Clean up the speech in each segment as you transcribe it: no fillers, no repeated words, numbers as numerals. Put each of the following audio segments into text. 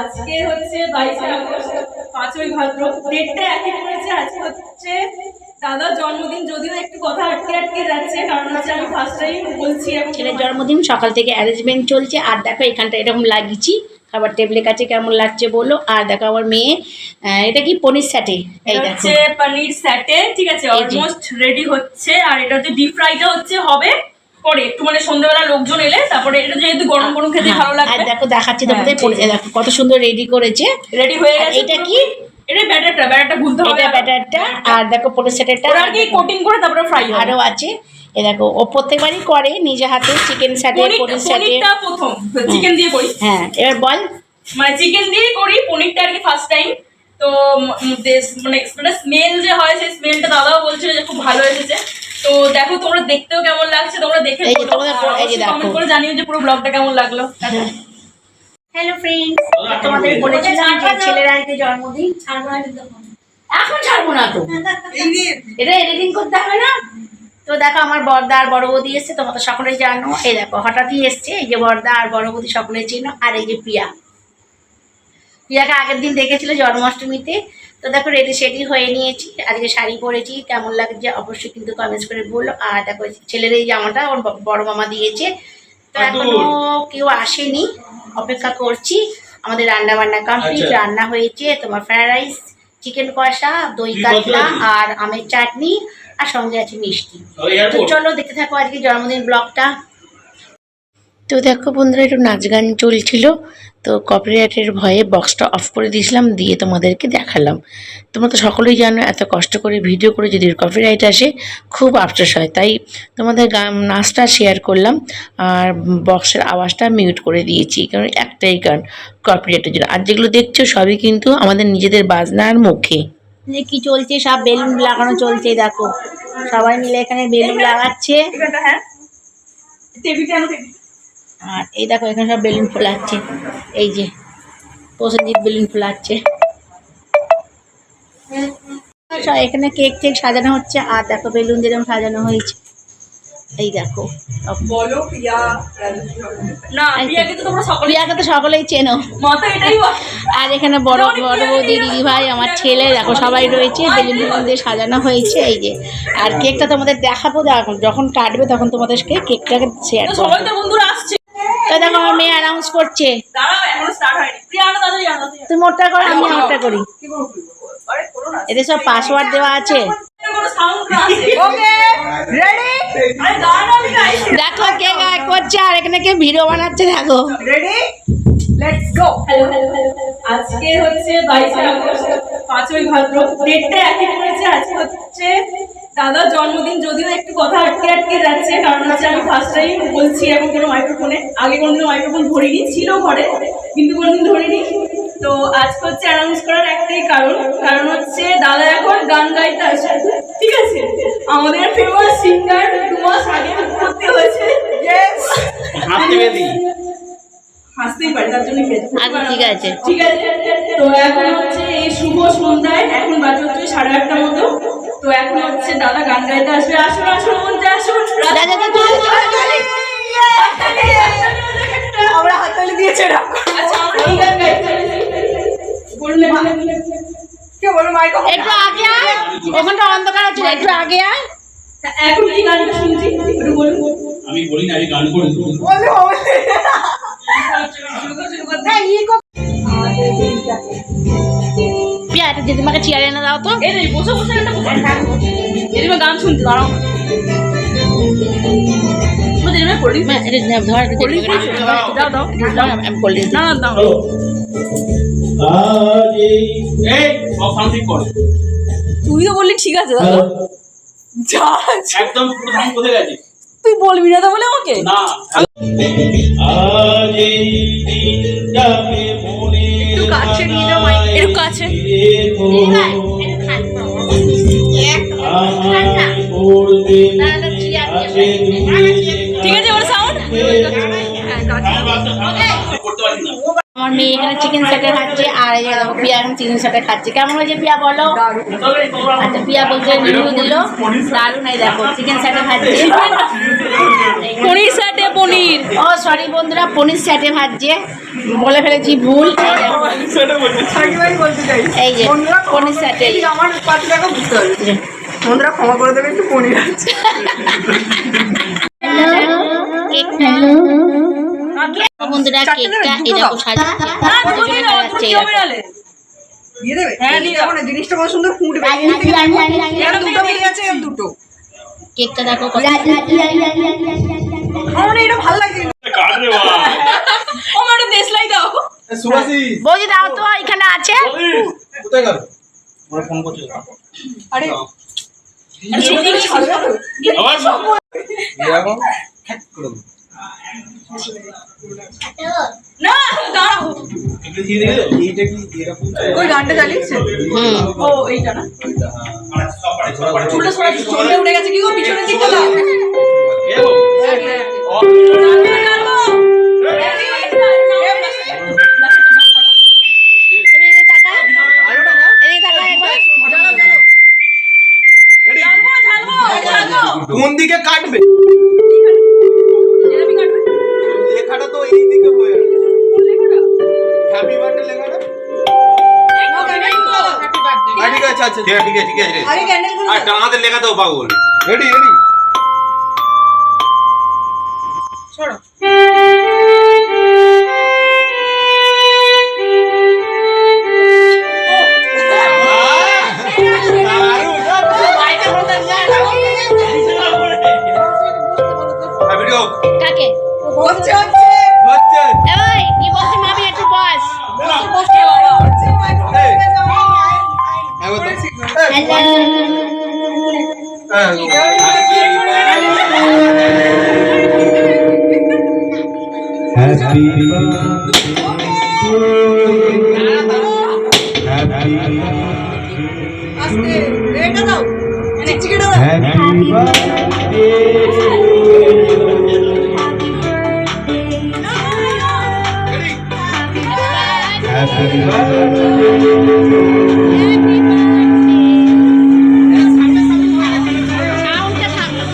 আজকে হচ্ছে 22 আগস্ট 5ই ভাদ্র, ডেটটা একই পড়েছে। আজকে হচ্ছে দাদার জন্মদিন, যদিও একটু কথা আটকে আটকে যাচ্ছে, কারণ হচ্ছে আমি ফার্স্ট টাইম বলছি। এখন ছেলের জন্মদিন, সকাল থেকে অ্যারেঞ্জমেন্ট চলছে। আর দেখো এখানটা এরকম লাগিয়েছি, খাবার টেবিলের কাছে কেমন লাগছে বলো। আর দেখো আমার মেয়ে, এটা কি পনির স্যাটে, এই দেখো হচ্ছে পনির স্যাটে, ঠিক আছে, অলমোস্ট রেডি হচ্ছে। আর এটা হচ্ছে ডিপ ফ্রাইটা হচ্ছে হবে পরে, একটু মানে সন্ধ্যাবেলা লোকজন এলে তারপরে। এটা যেহেতু গরম গরম খেতে ভালো লাগবে। আর দেখো দেখাচ্ছি তোমাদের, দেখো কত সুন্দর রেডি করেছে, রেডি হয়ে গেছে। এটা কি, এটা ব্যাটারটা ভুলতে হবে, এটা ব্যাটারটা। আর দেখো পনির স্যাটেরটা আর কি কোটিং করে তারপরে ফ্রাই আরও আছে। এ দেখো ও প্রত্যেকবারই করে নিজে হাতে, চিকেন স্যাটে, পনির স্যাটে। প্রথম চিকেন দিয়ে করি। হ্যাঁ, এবার বল। মানে চিকেন দিয়েই করি, পনিরটা আর কি ফার্স্ট টাইম। তো মানে স্মেল যে হয়, সেই স্মেলটা দাদাও বলছে যে খুব ভালো এসেছে। তো দেখো তোমরা দেখতেও কেমন লাগছে, তোমরা দেখে কমেন্ট করে জানিও যে পুরো ব্লগটা কেমন লাগলো। হ্যালো ফ্রেন্ডস, তোমাদের বলেছিলাম যে ছেলের আজকে জন্মদিন। এখন ছাড়বো না তো, এটা এডিটিং করতে হবে না তো। দেখো আমার বড়দা আর বড় বৌদি এসছে, তোমরা তো সকলেই জানো। এই দেখো হঠাৎই এসছে, এই যে বড়দা আর বড় বৌদি সকলেই চিনো। আর এই যে প্রিয়াকে আগের দিন দেখেছিল জন্মাষ্টমীতে। তো দেখো রেডি সেডি হয়ে নিয়েছি, আজকে শাড়ি পরেছি, কেমন লাগছে অবশ্যই কিন্তু কমেন্টস করে বলো। আর দেখো ছেলের এই জামাটা ওর বড় মামা দিয়েছে। তো এখনো কেউ আসেনি, অপেক্ষা করছি। আমাদের রান্না বান্না কমপ্লিট, রান্না হয়েছে তোমার ফ্রাইড রাইস, চিকেন কষা, দই কাতলা আর আমের চাটনি, আর সঙ্গে আছে মিষ্টি। তো চলো দেখতে থাকো আজকে জন্মদিন ব্লগটা। তো দেখো বন্ধুরা, একটু নাচ গান চলছিল, তো কপিরাইটের ভয়ে বক্সটা অফ করে দিয়েছিলাম, দিয়ে তোমাদেরকে দেখালাম। তোমরা তো সকলেই জানো এত কষ্ট করে ভিডিও করে যদি কপিরাইট আসে খুব আফসোস হয়, তাই তোমাদের নাচটা শেয়ার করলাম। আর বক্সের আওয়াজটা মিউট করে দিয়েছি, কারণ একটাই কারণ, কপিরাইটের জন্য। আর যেগুলো দেখছো সবই কিন্তু আমাদের নিজেদের বাজনার মুখে। কি চলছে, সব বেলুন লাগানো চলছে, দেখো সবাই মিলে এখানে বেলুন লাগাচ্ছে। আর এই দেখো এখানে সব বেলুন ফোলাচ্ছে, এই যে প্রসেনজিৎ বেলুন ফোলাচ্ছে। এখানে কেক টেক সাজানো হচ্ছে। আর দেখো বেলুন যেরকম সাজানো হয়েছে, এই দেখো। প্রিয়াকে তো সকলেই চেনো। আর এখানে বড় বড় বৌদি, দিদি ভাই, আমার ছেলে, দেখো সবাই রয়েছে, বেলুন বেলুন দিয়ে সাজানো হয়েছে। এই যে আর কেকটা তোমাদের দেখাবো, যখন কাটবে তখন তোমাদেরকে কেকটাকে শেয়ার করবো। তো দেখো আমার মেয়ে অ্যানাউন্স করছে, তুমি মোটটা করো, আমি আমারটা করি। এদের সব পাসওয়ার্ড দেওয়া আছে। দেখো কে গায়ে করছে, আর এখানে কে ভিডিও বানাচ্ছে, দেখো। আজকে হচ্ছে 22 আগস্ট 5ই ভাদ্র, ডেটটা একই পড়েছে। আজকে হচ্ছে দাদার জন্মদিন, যদিও একটু কথা আটকে আটকে যাচ্ছে, কারণ হচ্ছে আমি ফার্স্ট টাইম বলছি এখন কোনো মাইক্রোফোনে। আগে কোনোদিন মাইক্রোফোন ধরিনি, ছিল ঘরে কিন্তু কোনোদিন ধরিনি। তো আজকে হচ্ছে অ্যানাউন্স করার একটাই কারণ হচ্ছে দাদা এখন গান গাইতে আসে, ঠিক আছে। আমাদের ফেমাস সিঙ্গার 2 মাস আগে করতে হয়েছে, হাসতেই পারি, তার জন্য ঠিক আছে, ঠিক আছে। তো এখন হচ্ছে এই শুভ সন্ধ্যায়, এখন বাজে হচ্ছে 8:30 মতো। তো এখন হচ্ছে দাদা গান গাইতে আসবে। আসুন আসুন মন্ত্রী, আসুন। আমরা হাততালি দিয়েছি। আচ্ছা আমরা কি গান গাইতে বললে কে বলো মাইক্রো, একটু আগে আয়, ওখানটা অন্ধকার আছে, একটু আগে আয়। এখন কি গানটা শুনছি একটু বলুন। আমি বলি না, আমি গান করে দেবো। প্রিয়া, একটা দিদিমাকে চেয়ারে এনে দাও তো। বসে বসে দিদিমা গান শুনতে দাঁড়াও। তুই তো বললি ঠিক আছে দাদা, একদম পুরো ধান কোথায় গেছে, তুই বলবি না তো বলে আমাকে না। আজ এই দিনটাকে মনে একটু কাছে নিয়ে দাও, একটু কাছে। ঠিক আছে, ওর সাউন্ড করতে পারি না। আমার মেয়ে এখানে চিকেন স্যাটে খাচ্ছে আর এই যে দেখো পিয়া এখন চিকেন স্যাটে খাচ্ছে। কেমন হয়েছে পিয়া বলো? আচ্ছা পিয়া বলছে রিভিউ দিল দারুণ। এই দেখো চিকেন স্যাটে খাচ্ছে, পনির স্যাটে পনির। ও সরি বন্ধুরা, পনির স্যাটে ভাজছে, বলে ফেলেছি ভুল। এই যে পনির স্যাটে আমার পাঁচ টাকা বুঝতে হবে বন্ধুরা, ক্ষমা করে দেবে, একটু পনির আছে। বন্ধুরা কেকটা এই দেখো সাজাচ্ছে, দিয়ে দেবে? জিনিসটা কত সুন্দর ফুটবে। দুটো বেরিয়ে আছে, দুটো কেকটা দেখো আমার এটা ভালো লাগছে। কাটরে বাবা আমার একটা দেশলাই দাও। সুভাষী বৌদি দাও তো, এখানে আছে। কোথায় গেল? ওরা ফোন করছে। আরে আবার এরকম হ্যাক করে দাও। না দাঁড়াও, একটু দিয়ে দিও। এইটা কি এরকম? ওই গানটা চালিয়েছে। ও এইটা না, সব পারে সব পারে চুলটা সরা, চুলটা উঠে গেছে কি গো, পিছনের দিকটা দাও। এও তুমি এদিকে তাকা, এদিকে তাকা একবার। কোন দিকে কাটবে? এরকমই কাটবে। লেখাটা তো এই দিকে হয়ে আছে। হ্যাপি বার্থডে লেখাটা। ঠিক আছে, আচ্ছা ঠিক আছে ঠিক আছে আগে ক্যান্ডেল গুলো আর ডানাতে লেখা দাও পাগল রেডি রেডি। ভিডিও কাকে? হচ্ছে হচ্ছে এই কি বলছি মামি, একটু বস। আস্তে এটা দাও, চিচিকেটা দাও। সাউন্ডটা সামনে।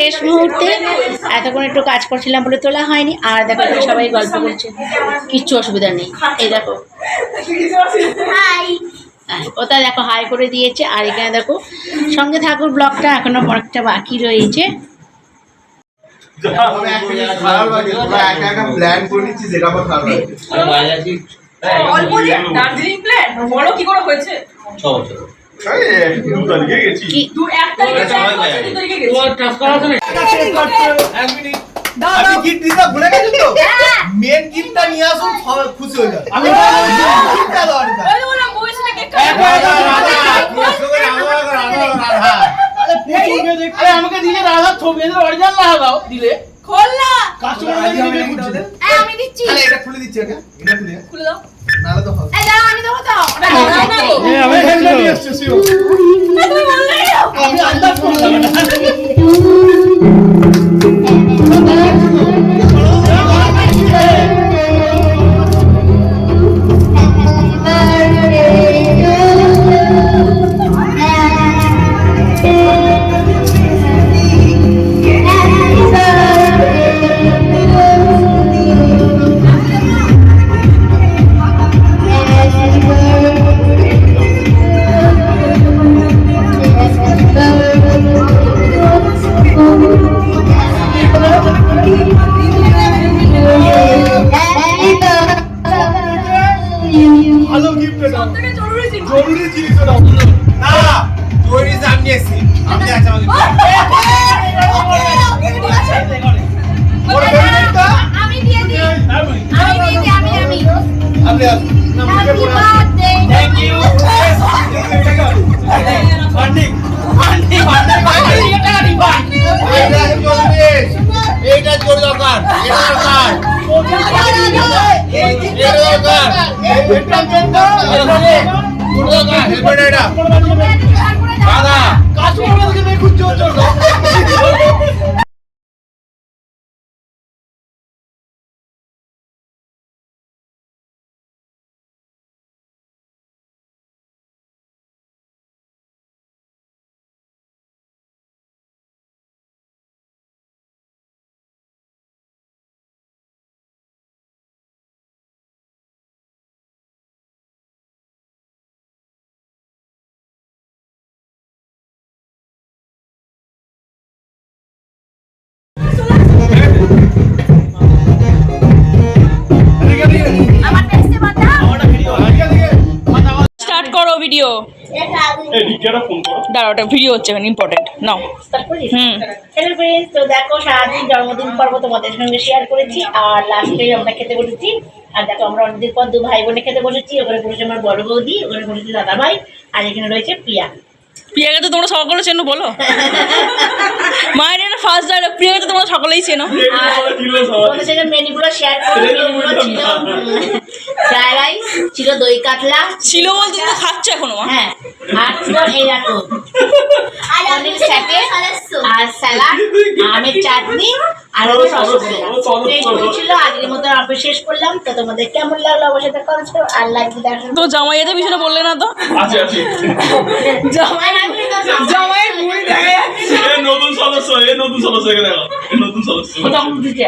শেষ মুহূর্তে এতক্ষণ একটু কাজ করছিলাম বলে তোলা হয়নি। আর দেখো সবাই গল্প করছে, কিচ্ছু অসুবিধা নেই। এই দেখো ওটা দেখো হাই করে দিয়েছে। আর এখানে দেখো সঙ্গে ঠাকুর ব্লগটা এখনো অনেকটা বাকি রয়েছে। খারাপ লাগে, তোরা একা একা প্ল্যান করে নিচ্ছিস, এটা আমার খারাপ লাগে। অল্প যে দার্জিলিং প্ল্যান বড় কি করে হয়েছে? কি এক তারিখে প্ল্যান করছে, 2 তারিখে গেছে। আমি গিফট দিতে ভুলে গেছি তো, মেন গিফটটা নিয়ে আসুন, সবাই খুশি হয়ে যাবে। আমি গিফটটা দাও না, ওই বলে বউয়ের সাথে কেক আমাকে দিলে রাধা ছবি অরিজিনাল লাগাও দিলে খোল না, আমি দিচ্ছি। আরে এটা খুলে দিচ্ছি, এটা খুলে দাও। নালে তো হবে। আমি দেবো তো। আমি হেলমেট নিয়ে এসেছি তুমি বললে আমি আন্দাজ করলাম ভালো গিফট এটা সবথেকে জরুরি জিনিস। জরুরি জিনিস এটা না তৈরি সামনে এসেছি, আপনি আছে আমাকে ওর হেলমেটটা আমি দিয়ে দিই। আমি আপনি আসুন। Happy birthday. Thank you funding এইটা জোর দরকার, এটা দরকার, এটা দরকার, হেলমেট এটা দাদা কাস্টমার থেকে খুব জোর জোর আমার টেস্টে বাতা। স্টার্ট করো ভিডিও। দাঁড়াও, ওটা ভিডিও হচ্ছে, ইম্পর্টেন্ট। নাও। হ্যালো ফ্রেন্ডস, তো দেখো সারাদিন জন্মদিন পর্ব তোমাদের সঙ্গে শেয়ার করেছি। আর লাস্টে আমরা খেতে বসেছি। আর দেখো আমরা অনেকদিন পর 2 ভাই বোনে খেতে বসেছি। ওখানে বসেছে আমার বড় বৌদি, ওখানে বসেছে দাদা ভাই, আর এখানে রয়েছে প্রিয়া। প্রিয়াকে তো তোমরা সকলে চেনো, বলো। মায়ের এটা ফার্স্ট ডায়লগ, প্রিয়াকে তো তোমরা সকলেই চেনো। আর তোমাদের সঙ্গে মেনুগুলো শেয়ার করবো। মেনুগুলো ছিল ফ্রাইড রাইস, ছিল দই কাতলা, ছিল বলতে তো খাচ্ছে এখনো। হ্যাঁ, আর ছিল এই দেখো পনির স্যাটে, আর স্যালাড, আমের চাটনি, আর হলো রসগোল্লা। এইটুকু ছিল। আজকের মতো আমরা শেষ করলাম। তো তোমাদের কেমন লাগলো অবশ্যই কমেন্ট করো। আর লাইক দিতে আসুন। তো জামাই এদের পিছনে বললে না তো? আছে আছে জামাইয়ের মুড়ি দেখা যাচ্ছে। নতুন সদস্য এখানে দেখো, নতুন সদস্য কোথাও দিতে